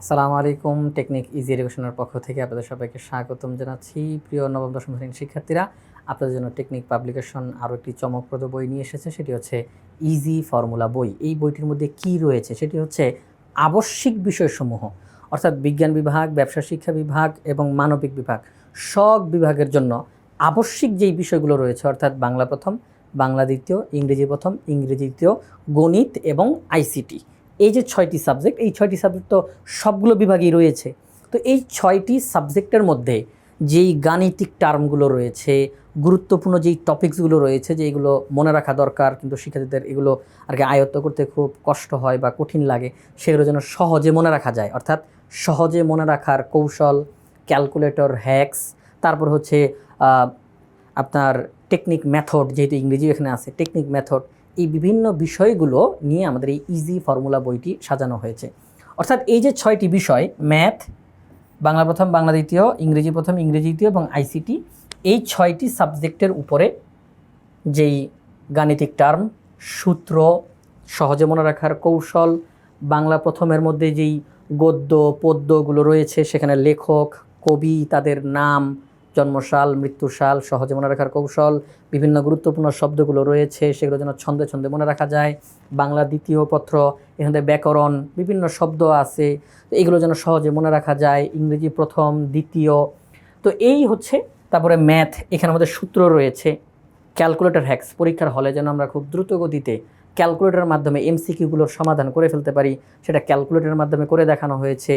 আসসালামু আলাইকুম। Technique easy এডুকেশনের পক্ষ থেকে আপনাদের সবাইকে স্বাগতম জানাচ্ছি। প্রিয় নবম দশম শ্রেণীর শিক্ষার্থীরা, আপনাদের জন্য টেকনিক পাবলিকেশন আরও একটি চমকপ্রদ বই নিয়ে এসেছে। সেটি হচ্ছে ইজি ফর্মুলা বই। এই বইটির মধ্যে কি রয়েছে সেটি হচ্ছে আবশ্যিক বিষয়সমূহ, অর্থাৎ বিজ্ঞান বিভাগ, ব্যবসা শিক্ষা বিভাগ এবং মানবিক বিভাগ, সব বিভাগের জন্য আবশ্যিক যেই বিষয়গুলো রয়েছে, অর্থাৎ বাংলা প্রথম, বাংলা দ্বিতীয়, ইংরেজি প্রথম, ইংরেজি দ্বিতীয়, গণিত এবং আইসিটি, এই যে 6টি সাবজেক্ট, এই 6টি সাবজেক্ট তো সবগুলো বিভাগেই রয়েছে। তো এই 6টি সাবজেক্টের মধ্যে যেই গাণিতিক টার্মগুলো রয়েছে, গুরুত্বপূর্ণ যেই টপিকসগুলো রয়েছে, যেগুলো মনে রাখা দরকার কিন্তু শিক্ষার্থীদের এগুলো আর কি আয়ত্ত করতে খুব কষ্ট হয় বা কঠিন লাগে, সেগুলো যেন সহজে মনে রাখা যায়, অর্থাৎ সহজে মনে রাখার কৌশল, ক্যালকুলেটর, হ্যাক্স, তারপর হচ্ছে আপনার টেকনিক মেথড, যেহেতু ইংরেজি এখানে আছে, টেকনিক মেথড, এই বিভিন্ন বিষয়গুলো নিয়ে আমাদের এই ইজি ফর্মুলা বইটি সাজানো হয়েছে। অর্থাৎ এই যে 6টি বিষয়, ম্যাথ, বাংলা প্রথম, বাংলা দ্বিতীয়, ইংরেজি প্রথম, ইংরেজি দ্বিতীয় এবং আইসিটি, এই 6টি সাবজেক্টের উপরে যেই গাণিতিক টার্ম, সূত্র, সহজে মনে রাখার কৌশল, বাংলা প্রথমের মধ্যে যেই গদ্য পদ্যগুলো রয়েছে, সেখানে লেখক, কবি, তাদের নাম, জন্মসাল, মৃত্যুসাল, সহজে মনে রাখার কৌশল, বিভিন্ন গুরুত্বপূর্ণ শব্দগুলো রয়েছে সেগুলো যেন ছন্দে ছন্দে মনে রাখা যায়, বাংলা দ্বিতীয় পত্র, এখানে ব্যাকরণ, বিভিন্ন শব্দ আছে, এগুলো যেন সহজে মনে রাখা যায়, ইংরেজি প্রথম, দ্বিতীয়, তো এই হচ্ছে। তারপরে ম্যাথ, এখানে আমাদের সূত্র রয়েছে, ক্যালকুলেটর হ্যাক্স, পরীক্ষার হলে যেন আমরা খুব দ্রুত গতিতে ক্যালকুলেটরের মাধ্যমে এমসিকিউগুলোর সমাধান করে ফেলতে পারি, সেটা ক্যালকুলেটরের মাধ্যমে করে দেখানো হয়েছে,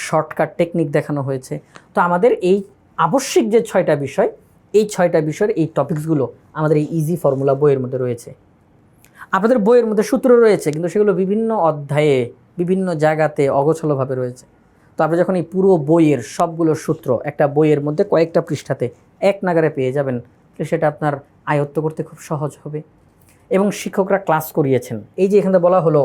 শর্টকাট টেকনিক দেখানো হয়েছে। তো আমাদের এই আবশ্যিক যে 6টা বিষয়, এই 6টা বিষয়ের এই টপিকসগুলো আমাদের এই ইজি ফর্মুলা বইয়ের মধ্যে রয়েছে। আপনাদের বইয়ের মধ্যে সূত্র রয়েছে কিন্তু সেগুলো বিভিন্ন অধ্যায়ে বিভিন্ন জায়গাতে অগোছালোভাবে রয়েছে। তো আপনি যখন এই পুরো বইয়ের সবগুলো সূত্র একটা বইয়ের মধ্যে কয়েকটা পৃষ্ঠাতে এক নাগারে পেয়ে যাবেন, সেটা আপনার আয়ত্ত করতে খুব সহজ হবে। এবং শিক্ষকরা ক্লাস করিয়েছেন, এই যে এখানে বলা হলো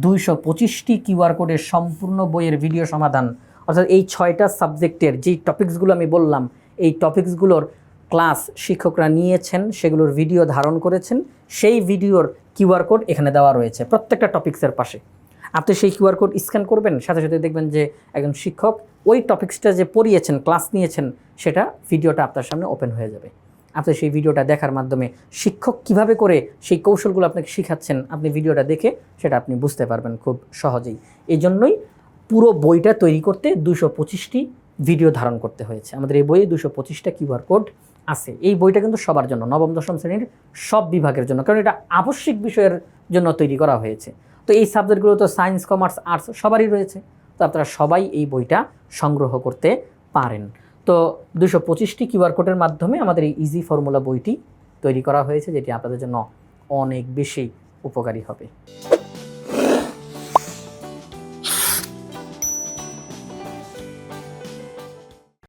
225টি কিউআর কোডের সম্পূর্ণ বইয়ের ভিডিও সমাধান, অর্থাৎ এই 6টা সাবজেক্টের যেই টপিকসগুলো আমি বললাম, এই টপিকসগুলোর ক্লাস শিক্ষকরা নিয়েছেন, সেগুলোর ভিডিও ধারণ করেছেন, সেই ভিডিওর কিউআর কোড এখানে দেওয়া রয়েছে প্রত্যেকটা টপিক্সের পাশে। আপনি সেই কিউআর কোড স্ক্যান করবেন, সাথে সাথে দেখবেন যে একজন শিক্ষক ওই টপিক্সটা যে পড়িয়েছেন, ক্লাস নিয়েছেন, সেটা ভিডিওটা আপনার সামনে ওপেন হয়ে যাবে। আপনি সেই ভিডিওটা দেখার মাধ্যমে শিক্ষক কিভাবে করে সেই কৌশলগুলো আপনাকে শেখাচ্ছেন, আপনি ভিডিওটা দেখে সেটা আপনি বুঝতে পারবেন খুব সহজেই। এই জন্যই পুরো বইটা তৈরি করতে 225টি ভিডিও ধারণ করতে হয়েছে। আমাদের এই বইয়ে 225টা কিউআর কোড আছে। এই বইটা কিন্তু সবার জন্য, নবম দশম শ্রেণীর সব বিভাগের জন্য, কারণ এটা আবশ্যিক বিষয়ের জন্য তৈরি করা হয়েছে। তো এই সাবজেক্টগুলো তো সায়েন্স, কমার্স, আর্টস সবারই রয়েছে। তো আপনারা সবাই এই বইটা সংগ্রহ করতে পারেন। তো 225টি কিউআর কোডের মাধ্যমে আমাদের এই ইজি ফর্মুলা বইটি তৈরি করা হয়েছে, যেটি আপনাদের জন্য অনেক বেশি উপকারী হবে।